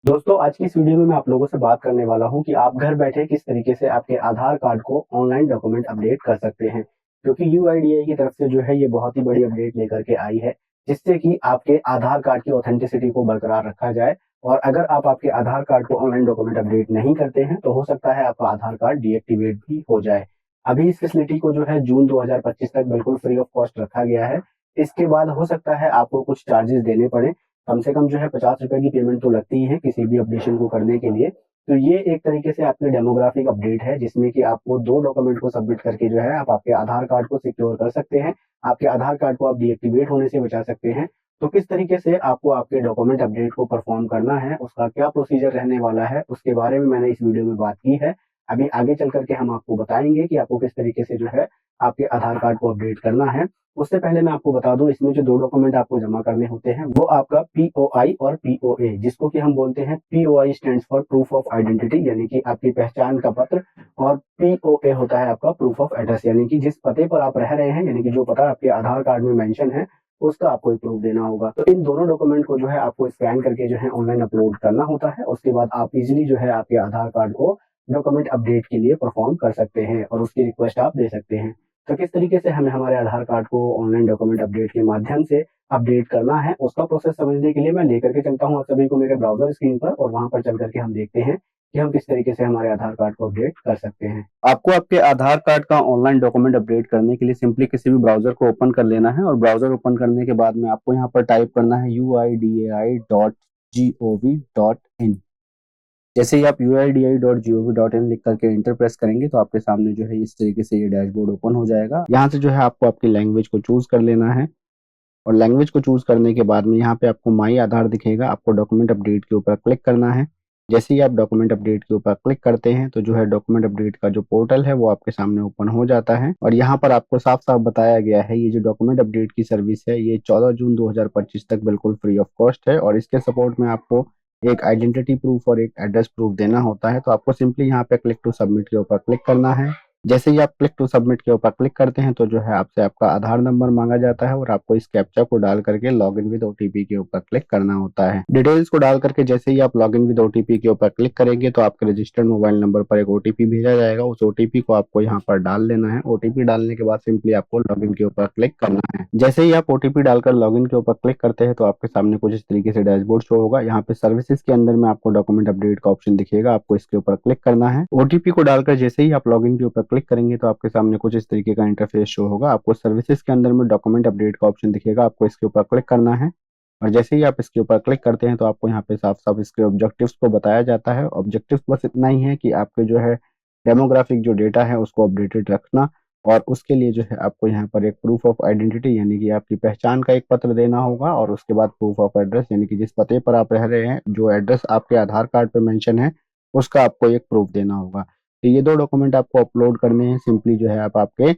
दोस्तों, आज की इस वीडियो में मैं आप लोगों से बात करने वाला हूँ कि आप घर बैठे किस तरीके से आपके आधार कार्ड को ऑनलाइन डॉक्यूमेंट अपडेट कर सकते हैं। क्योंकि यूआईडीआई की तरफ से जो है ये बहुत ही बड़ी अपडेट लेकर के आई है, जिससे कि आपके आधार कार्ड की ऑथेंटिसिटी को बरकरार रखा जाए। और अगर आप आपके आधार कार्ड को ऑनलाइन डॉक्यूमेंट अपडेट नहीं करते हैं, तो हो सकता है आपका आधार कार्ड डीएक्टिवेट भी हो जाए। अभी इस फैसिलिटी को जो है जून 2025 तक बिल्कुल फ्री ऑफ कॉस्ट रखा गया है। इसके बाद हो सकता है आपको कुछ चार्जेस देने पड़े। कम से कम जो है ₹50 की पेमेंट तो लगती ही है किसी भी अपडेशन को करने के लिए। तो ये एक तरीके से आपकी डेमोग्राफिक अपडेट है, जिसमें कि आपको 2 डॉक्यूमेंट को सबमिट करके जो है आप आपके आधार कार्ड को सिक्योर कर सकते हैं। आपके आधार कार्ड को आप डीएक्टिवेट होने से बचा सकते हैं। तो किस तरीके से आपको आपके डॉक्यूमेंट अपडेट को परफॉर्म करना है, उसका क्या प्रोसीजर रहने वाला है, उसके बारे में मैंने इस वीडियो में बात की है। अभी आगे चल कर के हम आपको बताएँगे कि आपको किस तरीके से जो है आपके आधार कार्ड को अपडेट करना है। उससे पहले मैं आपको बता दूँ, इसमें जो 2 डॉक्यूमेंट आपको जमा करने होते हैं, वो आपका पीओआई और पीओए, जिसको कि हम बोलते हैं POI stands for proof of identity, यानी कि आपकी पहचान का पत्र। और पीओए होता है आपका प्रूफ ऑफ एड्रेस, यानी कि जिस पते पर आप रह रहे हैं, यानी कि जो पता आपके आधार कार्ड में मेंशन है, उसका आपको एक प्रूफ देना होगा। तो इन दोनों डॉक्यूमेंट को जो है आपको स्कैन करके जो है ऑनलाइन अपलोड करना होता है। उसके बाद आप इज़िली जो है आपके आधार कार्ड को डॉक्यूमेंट अपडेट के लिए परफॉर्म कर सकते हैं और उसकी रिक्वेस्ट आप दे सकते हैं। तो किस तरीके से हमें हमारे आधार कार्ड को ऑनलाइन डॉक्यूमेंट अपडेट के माध्यम से अपडेट करना है, उसका प्रोसेस समझने के लिए मैं लेकर के चलता हूँ आप सभी को मेरे ब्राउज़र स्क्रीन पर, और वहाँ पर चल कर के हम देखते हैं कि हम किस तरीके से हमारे आधार कार्ड को अपडेट कर सकते हैं। आपको आपके आधार कार्ड का ऑनलाइन डॉक्यूमेंट अपडेट करने के लिए सिंपली किसी भी ब्राउज़र को ओपन कर लेना है, और ब्राउज़र ओपन करने के बाद में आपको यहाँ पर टाइप करना है uidai.gov.in। जैसे ही आप uidi.gov.in लिख करके एंटर प्रेस करेंगे, तो आपके सामने जो है इस तरीके से ये डैशबोर्ड ओपन हो जाएगा। यहाँ से जो है आपको आपकी लैंग्वेज को चूज़ कर लेना है, और लैंग्वेज को चूज़ करने के बाद में यहाँ पे आपको माई आधार दिखेगा, आपको डॉक्यूमेंट अपडेट के ऊपर क्लिक करना है। जैसे ही आप डॉक्यूमेंट अपडेट के ऊपर क्लिक करते हैं, तो जो है डॉक्यूमेंट अपडेट का जो पोर्टल है वो आपके सामने ओपन हो जाता है, और यहाँ पर आपको साफ-साफ बताया गया है, ये जो डॉक्यूमेंट अपडेट की सर्विस है, ये 14 जून 2025 तक बिल्कुल फ्री ऑफ कॉस्ट है, और इसके सपोर्ट में आपको एक आइडेंटिटी प्रूफ और एक एड्रेस प्रूफ देना होता है। तो आपको सिंपली यहाँ पे क्लिक टू सबमिट के ऊपर क्लिक करना है। जैसे ही आप क्लिक टू सबमिट के ऊपर क्लिक करते हैं, तो जो है आपसे आपका आधार नंबर मांगा जाता है, और आपको इस कैप्चा को डाल करके लॉगिन विद ओटीपी के ऊपर क्लिक करना होता है। डिटेल्स को डाल करके जैसे ही आप लॉगिन विद ओटीपी के ऊपर क्लिक करेंगे, तो आपके रजिस्टर्ड मोबाइल नंबर पर एक ओटीपी भेजा जाएगा। उस ओटीपी को आपको यहाँ पर डाल लेना है। ओटीपी डालने के बाद सिंपली आपको लॉगिन के ऊपर क्लिक करना है। जैसे ही आप ओटीपी डालकर लॉगिन के ऊपर क्लिक करते हैं, तो आपके सामने कुछ इस तरीके से डैशबोर्ड शो होगा। यहाँ पे सर्विसेज के अंदर में आपको डॉक्यूमेंट अपडेट का ऑप्शन दिखेगा, आपको इसके ऊपर क्लिक करना है। ओटीपी को डालकर जैसे ही आप लॉगिन के ऊपर क्लिक करेंगे, तो आपके सामने कुछ इस तरीके का इंटरफेस शो होगा। आपको सर्विसेज के अंदर में डॉक्यूमेंट अपडेट का ऑप्शन दिखेगा, आपको इसके ऊपर क्लिक करना है, और जैसे ही आप इसके ऊपर क्लिक करते हैं, तो आपको यहाँ पे साफ-साफ इसके ऑब्जेक्टिव्स को बताया जाता है। ऑब्जेक्टिव्स बस इतना ही है कि आपके जो है डेमोग्राफिक जो डेटा है उसको अपडेटेड रखना, और उसके लिए जो है आपको यहाँ पर एक प्रूफ ऑफ आइडेंटिटी, यानी कि आपकी पहचान का एक पत्र देना होगा, और उसके बाद प्रूफ ऑफ एड्रेस, यानी कि जिस पते पर आप रह रहे हैं, जो एड्रेस आपके आधार कार्ड पे मेंशन है, उसका आपको एक प्रूफ देना होगा। तो ये 2 डॉक्यूमेंट आपको अपलोड करने हैं। सिंपली जो है आप आपके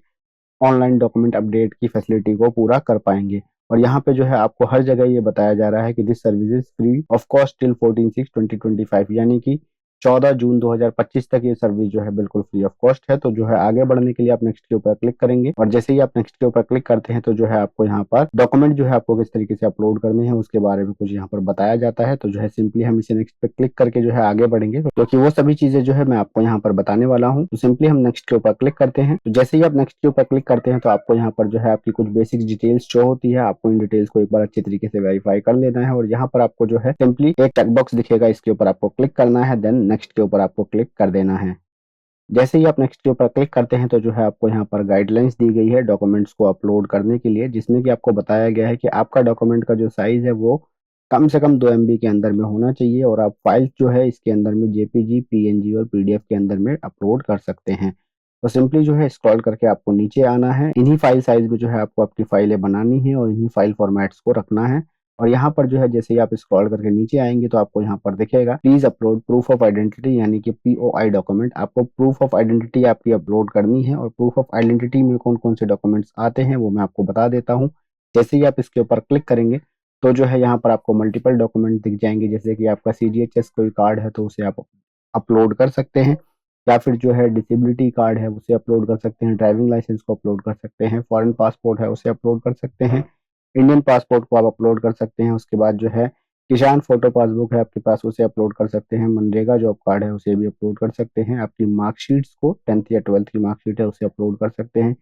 ऑनलाइन डॉक्यूमेंट अपडेट की फैसिलिटी को पूरा कर पाएँगे। और यहाँ पे जो है आपको हर जगह ये बताया जा रहा है कि this service is free of cost till 14/6/2025, यानी कि 14 जून 2025 तक ये सर्विस जो है बिल्कुल फ्री ऑफ कॉस्ट है। तो जो है आगे बढ़ने के लिए आप नेक्स्ट के ऊपर क्लिक करेंगे, और जैसे ही आप नेक्स्ट के ऊपर क्लिक करते हैं, तो जो है आपको यहाँ पर डॉक्यूमेंट जो है आपको किस तरीके से अपलोड करने हैं उसके बारे में कुछ यहाँ पर बताया जाता है। तो जो है सिंपली हम इसे नेक्स्ट पे क्लिक करके जो है आगे बढ़ेंगे, क्योंकि वो सभी चीजें जो है मैं आपको यहाँ पर बताने वाला हूँ। तो सिंपली हम नेक्स्ट के ऊपर क्लिक करते हैं। तो जैसे ही आप नेक्स्ट के ऊपर क्लिक करते हैं, तो आपको यहाँ पर जो है आपकी कुछ बेसिक डिटेल्स शो होती है। आपको इन डिटेल्स को एक बार अच्छे तरीके से वेरीफाई कर लेना है, और यहाँ पर आपको जो है सिंपली एक चेक बॉक्स दिखेगा, इसके ऊपर आपको क्लिक करना है, देन नेक्स्ट के ऊपर आपको क्लिक कर देना है। जैसे ही आप नेक्स्ट के ऊपर क्लिक करते हैं, तो जो है आपको यहाँ पर गाइडलाइंस दी गई है डॉक्यूमेंट्स को अपलोड करने के लिए, जिसमें कि आपको बताया गया है कि आपका डॉक्यूमेंट का जो साइज़ है वो कम से कम 2 एमबी के अंदर में होना चाहिए, और आप फाइल्स जो है इसके अंदर में जेपीजी, पीएनजी और पीडीएफ के अंदर में अपलोड कर सकते हैं। तो सिंपली जो है स्क्रॉल करके आपको नीचे आना है। इन्हीं फाइल साइज़ में जो है आपको आपकी फाइलें बनानी है, और इन्हीं फाइल फॉर्मेट्स को रखना है। और यहाँ पर जो है जैसे ही आप स्क्रॉल करके नीचे आएँगे, तो आपको यहाँ पर दिखेगा please upload proof of identity, यानी कि पीओआई डॉक्यूमेंट। आपको प्रूफ ऑफ आइडेंटिटी आपकी अपलोड करनी है, और प्रूफ ऑफ आइडेंटिटी में कौन-कौन से डॉक्यूमेंट्स आते हैं वो मैं आपको बता देता हूँ। जैसे ही आप इसके ऊपर क्लिक करेंगे, तो जो है यहाँ पर आपको मल्टीपल डॉक्यूमेंट दिख जाएँगे, जैसे कि आपका सीजीएचएस कोई कार्ड है तो उसे आप अपलोड कर सकते हैं, या फिर जो है डिसेबिलिटी कार्ड है उसे अपलोड कर सकते हैं, ड्राइविंग लाइसेंस को अपलोड कर सकते हैं, फॉरेन पासपोर्ट है उसे अपलोड कर सकते हैं, इंडियन पासपोर्ट को आप अपलोड कर सकते हैं। उसके बाद जो है किसान फोटो पासबुक है आपके पास, उसे अपलोड कर सकते हैं। मनरेगा जॉब कार्ड है उसे भी अपलोड कर सकते हैं। आपकी मार्कशीट्स को 10th या 12th की मार्कशीट है उसे अपलोड कर सकते हैं।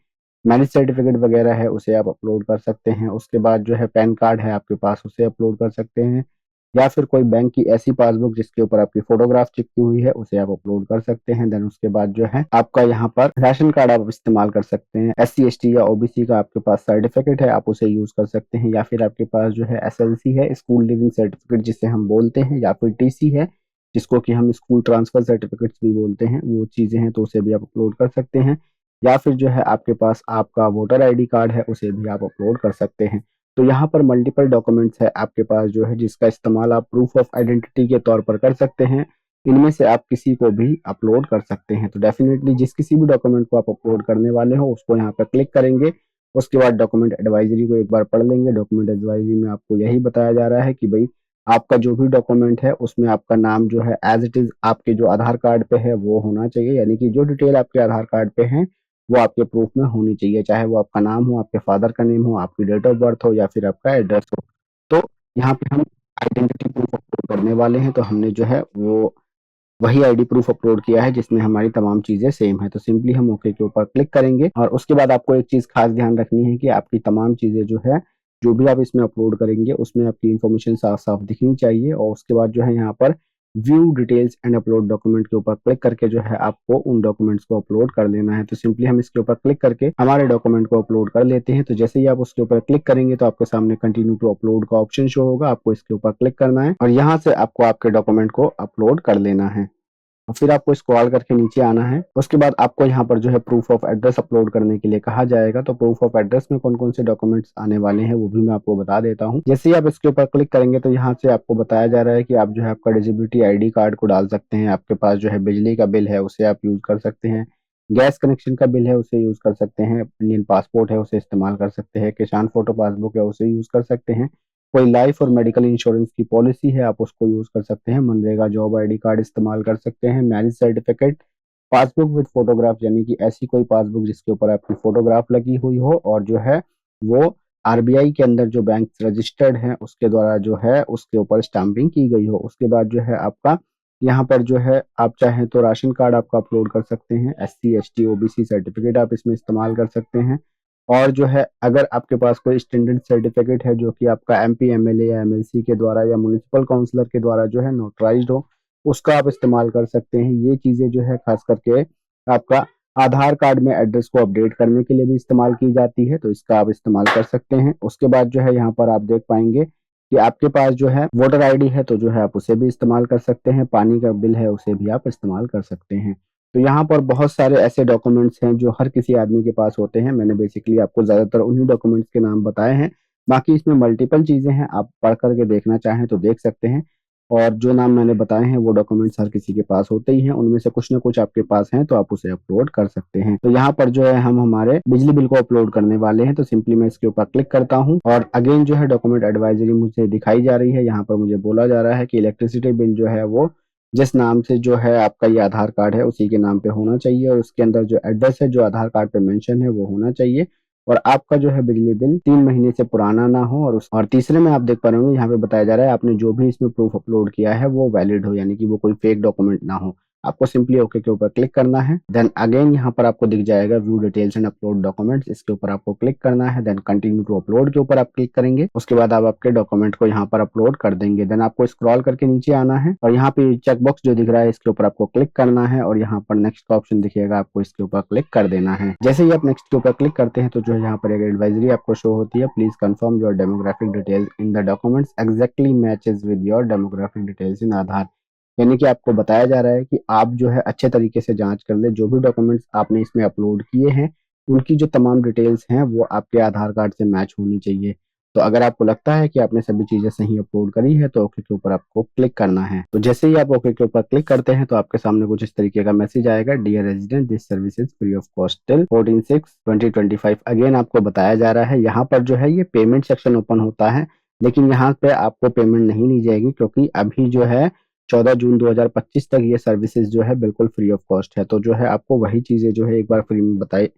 मैरिज सर्टिफिकेट वगैरह है उसे आप अपलोड कर सकते हैं। उसके बाद जो है पैन कार्ड है आपके पास उसे अपलोड कर सकते हैं, या फिर कोई बैंक की ऐसी पासबुक जिसके ऊपर आपकी फोटोग्राफ चिपकी हुई है उसे आप अपलोड कर सकते हैं। देन उसके बाद जो है आपका यहाँ पर राशन कार्ड आप इस्तेमाल कर सकते हैं। SC ST या OBC का आपके पास सर्टिफिकेट है आप उसे यूज कर सकते हैं, या फिर आपके पास जो है SLC है, स्कूल लिविंग सर्टिफिकेट जिसे हम बोलते हैं, या फिर TC है जिसको कि हम स्कूल ट्रांसफर सर्टिफिकेट्स भी बोलते हैं, वो चीजें हैं तो उसे भी आप अपलोड कर सकते हैं। या फिर जो है आपके पास आपका वोटर ID कार्ड है उसे भी आप अपलोड कर सकते हैं। तो यहाँ पर मल्टीपल डॉक्यूमेंट्स है आपके पास जो है जिसका इस्तेमाल आप प्रूफ ऑफ आइडेंटिटी के तौर पर कर सकते हैं। इनमें से आप किसी को भी अपलोड कर सकते हैं। तो डेफिनेटली जिस किसी भी डॉक्यूमेंट को आप अपलोड करने वाले हो उसको यहाँ पर क्लिक करेंगे। उसके बाद डॉक्यूमेंट एडवाइजरी को एक बार पढ़ लेंगे। डॉक्यूमेंट एडवाइजरी में आपको यही बताया जा रहा है कि भाई आपका जो भी डॉक्यूमेंट है उसमें आपका नाम जो है एज इट इज आपके जो आधार कार्ड पे है वो होना चाहिए, यानी कि जो डिटेल आपके आधार कार्ड पे है वो आपके प्रूफ में होनी चाहिए, चाहे वो आपका नाम हो, आपके फादर का नेम हो, आपकी डेट ऑफ बर्थ हो, या फिर आपका एड्रेस हो। तो यहाँ पे हम आइडेंटिटी प्रूफ अपलोड करने वाले हैं, तो हमने जो है वो वही ID प्रूफ अपलोड किया है जिसमें हमारी तमाम चीजें सेम है। तो सिंपली हम ओके के ऊपर क्लिक करेंगे, और उसके बाद आपको एक चीज खास ध्यान रखनी है कि आपकी तमाम चीजें जो है जो भी आप इसमें अपलोड करेंगे उसमें आपकी इन्फॉर्मेशन साफ साफ दिखनी चाहिए। और उसके बाद जो है यहाँ पर view details and upload document के ऊपर क्लिक करके जो है आपको उन डॉक्यूमेंट्स को अपलोड कर लेना है। तो सिंपली हम इसके ऊपर क्लिक करके हमारे डॉक्यूमेंट को अपलोड कर लेते हैं। तो जैसे ही आप उसके ऊपर क्लिक करेंगे तो आपके सामने कंटिन्यू टू अपलोड का ऑप्शन शो होगा, आपको इसके ऊपर क्लिक करना है और यहाँ से आपको आपके डॉक्यूमेंट को अपलोड कर लेना है। और फिर आपको स्क्रॉल करके नीचे आना है। उसके बाद आपको यहाँ पर जो है प्रूफ ऑफ एड्रेस अपलोड करने के लिए कहा जाएगा। तो प्रूफ ऑफ एड्रेस में कौन कौन से डॉक्यूमेंट्स आने वाले हैं वो भी मैं आपको बता देता हूँ। जैसे ही आप इसके ऊपर क्लिक करेंगे तो यहाँ से आपको बताया जा रहा है कि आप जो है आपका डिसेबिलिटी ID कार्ड को डाल सकते हैं। आपके पास जो है बिजली का बिल है उसे आप यूज कर सकते हैं, गैस कनेक्शन का बिल है उसे यूज कर सकते हैं, इंडियन पासपोर्ट है उसे इस्तेमाल कर सकते हैं, किसान फोटो पासबुक है उसे यूज कर सकते हैं, कोई लाइफ और मेडिकल इंश्योरेंस की पॉलिसी है आप उसको यूज कर सकते हैं, मनरेगा जॉब ID कार्ड इस्तेमाल कर सकते हैं, marriage certificate, passbook with photograph, यानी कि ऐसी कोई पासबुक जिसके ऊपर आपकी फोटोग्राफ लगी हुई हो और जो है वो RBI के अंदर जो बैंक रजिस्टर्ड है उसके द्वारा जो है उसके ऊपर स्टाम्पिंग की गई हो। उसके बाद जो है आपका यहाँ पर जो है आप चाहें तो राशन कार्ड आपका अपलोड कर सकते हैं, SC ST OBC सर्टिफिकेट आप इसमें इस्तेमाल कर सकते हैं। और जो है अगर आपके पास कोई स्टैंडर्ड सर्टिफिकेट है जो कि आपका MP MLA या MLC के द्वारा या म्युनिसिपल काउंसलर के द्वारा जो है नोटराइज्ड हो उसका आप इस्तेमाल कर सकते हैं। ये चीजें जो है खास करके आपका आधार कार्ड में एड्रेस को अपडेट करने के लिए भी इस्तेमाल की जाती है, तो इसका आप इस्तेमाल कर सकते हैं। उसके बाद जो है यहाँ पर आप देख पाएंगे कि आपके पास जो है वोटर ID है तो जो है आप उसे भी इस्तेमाल कर सकते हैं, पानी का बिल है उसे भी आप इस्तेमाल कर सकते हैं। तो यहाँ पर बहुत सारे ऐसे डॉक्यूमेंट्स हैं जो हर किसी आदमी के पास होते हैं। मैंने बेसिकली आपको ज्यादातर उन्हीं डॉक्यूमेंट्स के नाम बताए हैं, बाकी इसमें मल्टीपल चीजें हैं, आप पढ़ करके देखना चाहें तो देख सकते हैं। और जो नाम मैंने बताए हैं वो डॉक्यूमेंट्स हर किसी के पास होते ही हैं, उनमें से कुछ ना कुछ आपके पास हैं तो आप उसे अपलोड कर सकते हैं। तो यहाँ पर जो है हम हमारे बिजली बिल को अपलोड करने वाले हैं, तो सिंपली मैं इसके ऊपर क्लिक करता हूँ और अगेन जो है डॉक्यूमेंट एडवाइजरी मुझे दिखाई जा रही है। यहाँ पर मुझे बोला जा रहा है कि इलेक्ट्रिसिटी बिल जो है वो जिस नाम से जो है आपका ये आधार कार्ड है उसी के नाम पे होना चाहिए, और उसके अंदर जो एड्रेस है जो आधार कार्ड पे मेंशन है वो होना चाहिए, और आपका जो है बिजली बिल 3 महीने से पुराना ना हो, और तीसरे में आप देख पा रहे होंगे यहाँ पे बताया जा रहा है आपने जो भी इसमें प्रूफ अपलोड किया है वो वैलिड हो, यानी कि वो कोई फेक डॉक्यूमेंट ना हो। आपको सिंपली ओके के ऊपर क्लिक करना है। देन अगेन यहाँ पर आपको दिख जाएगा view details and upload documents, इसके ऊपर आपको क्लिक करना है। देन कंटिन्यू टू अपलोड के ऊपर आप क्लिक करेंगे, उसके बाद आप आपके डॉक्यूमेंट को यहाँ पर अपलोड कर देंगे। देन आपको स्क्रॉल करके नीचे आना है और यहाँ पे चेकबॉक्स जो दिख रहा है इसके ऊपर आपको क्लिक करना है, और यहाँ पर नेक्स्ट का ऑप्शन दिखेगा आपको इसके ऊपर क्लिक कर देना है। जैसे ही आप नेक्स्ट के ऊपर क्लिक करते हैं तो जो है यहाँ पर एक एडवाइजरी आपको शो होती है, please confirm your demographic details in the documents exactly matches with your demographic details in Aadhaar, यानी कि आपको बताया जा रहा है कि आप जो है अच्छे तरीके से जांच कर ले जो भी डॉक्यूमेंट्स आपने इसमें अपलोड किए हैं उनकी जो तमाम डिटेल्स हैं वो आपके आधार कार्ड से मैच होनी चाहिए। तो अगर आपको लगता है कि आपने सभी चीजें सही अपलोड करी है तो ओके के ऊपर आपको क्लिक करना है। तो जैसे ही आप ओके के ऊपर क्लिक करते हैं तो आपके सामने कुछ इस तरीके का मैसेज आएगा, dear resident this service is free of cost till 14/6/2025। Again आपको बताया जा रहा है यहाँ पर जो है ये पेमेंट सेक्शन ओपन होता है, लेकिन यहाँ पे आपको पेमेंट नहीं ली जाएगी क्योंकि अभी जो है 14 जून 2025 तक ये सर्विसेज जो है बिल्कुल फ्री ऑफ कॉस्ट है। तो जो है आपको वही चीजें जो है एक बार फ्री में बताई,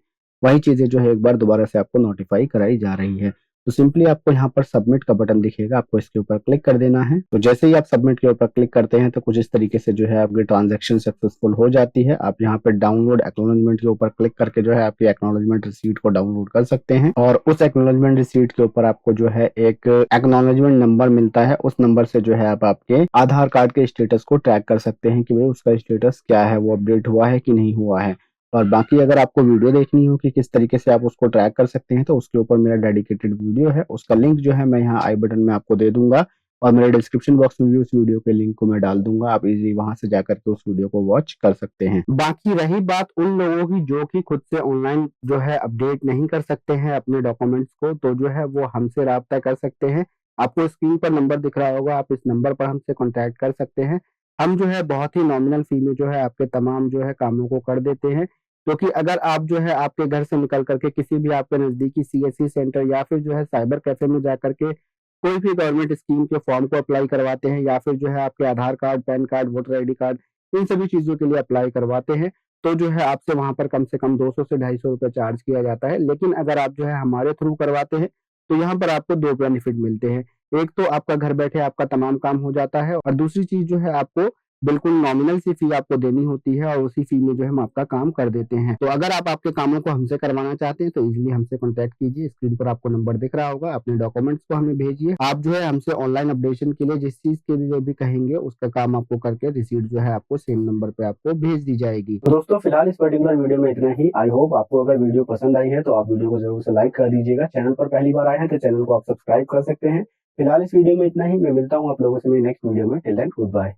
वही चीजें जो है एक बार दोबारा से आपको नोटिफाई कराई जा रही है। तो सिंपली आपको यहाँ पर सबमिट का बटन दिखेगा, आपको इसके ऊपर क्लिक कर देना है। तो जैसे ही आप सबमिट के ऊपर क्लिक करते हैं तो कुछ इस तरीके से जो है आपकी ट्रांजैक्शन सक्सेसफुल हो जाती है। आप यहाँ पे डाउनलोड एक्नॉलेजमेंट के ऊपर क्लिक करके जो है आपकी एक्नॉलेजमेंट रिसीट को डाउनलोड कर सकते हैं, और उस एक्नॉलेजमेंट रिसीट के ऊपर आपको जो है एक एक्नॉलेजमेंट नंबर मिलता है। उस नंबर से जो है आप आपके आधार कार्ड के स्टेटस को ट्रैक कर सकते हैं कि भाई उसका स्टेटस क्या है, वो अपडेट हुआ है कि नहीं हुआ है। और बाकी अगर आपको वीडियो देखनी हो कि किस तरीके से आप उसको ट्रैक कर सकते हैं, तो उसके ऊपर मेरा डेडिकेटेड वीडियो है, उसका लिंक जो है मैं यहाँ आई बटन में आपको दे दूंगा, और मेरे डिस्क्रिप्शन बॉक्स में भी उस वीडियो के लिंक को मैं डाल दूंगा। आप इजी वहां से जाकर के उस वीडियो को वॉच कर सकते हैं। बाकी रही बात उन लोगों की जो कि खुद से ऑनलाइन जो है अपडेट नहीं कर सकते हैं अपने डॉक्यूमेंट्स को, तो जो है वो हमसे राब्ता कर सकते हैं। आपको स्क्रीन पर नंबर दिख रहा होगा, आप इस नंबर पर हमसे कॉन्टैक्ट कर सकते हैं। हम जो है बहुत ही नॉमिनल फी में जो है आपके तमाम जो है कामों को कर देते हैं। क्योंकि अगर आप जो है आपके घर से निकल करके किसी भी आपके नजदीकी सीएससी सेंटर या फिर जो है साइबर कैफे में जाकर के कोई भी गवर्नमेंट स्कीम के फॉर्म को अप्लाई करवाते हैं, या फिर जो है आपके Aadhaar card, PAN card, voter ID card, इन सभी चीजों के लिए अप्लाई करवाते हैं, तो जो है आपसे वहां पर कम से कम 200 से 250 रुपए चार्ज किया जाता है। लेकिन अगर आप जो है हमारे थ्रू करवाते हैं तो यहाँ पर आपको दो बेनिफिट मिलते हैं। एक तो आपका घर बैठे आपका तमाम काम हो जाता है, और दूसरी चीज जो है आपको बिल्कुल नॉमिनल सी फी आपको देनी होती है, और उसी फी में जो है हम आपका काम कर देते हैं। तो अगर आप आपके कामों को हमसे करवाना चाहते हैं तो इजीली हमसे कांटेक्ट कीजिए, स्क्रीन पर आपको नंबर दिख रहा होगा, अपने डॉक्यूमेंट्स को हमें भेजिए। आप जो है हमसे ऑनलाइन अपडेशन के लिए जिस चीज के लिए भी कहेंगे उसका काम आपको करके रिसीट जो है आपको सेम नंबर पे आपको भेज दी जाएगी। तो दोस्तों फिलहाल इस पर्टिकुलर वीडियो में इतना ही। आई होप आपको अगर वीडियो पसंद आई है तो आप वीडियो को जरूर से लाइक कर दीजिएगा। चैनल पर पहली बार आए हैं तो चैनल को आप सब्सक्राइब कर सकते हैं। फिलहाल इस वीडियो में इतना ही। मैं मिलता हूँ आप लोगों से मेरी नेक्स्ट वीडियो में। Till then good bye.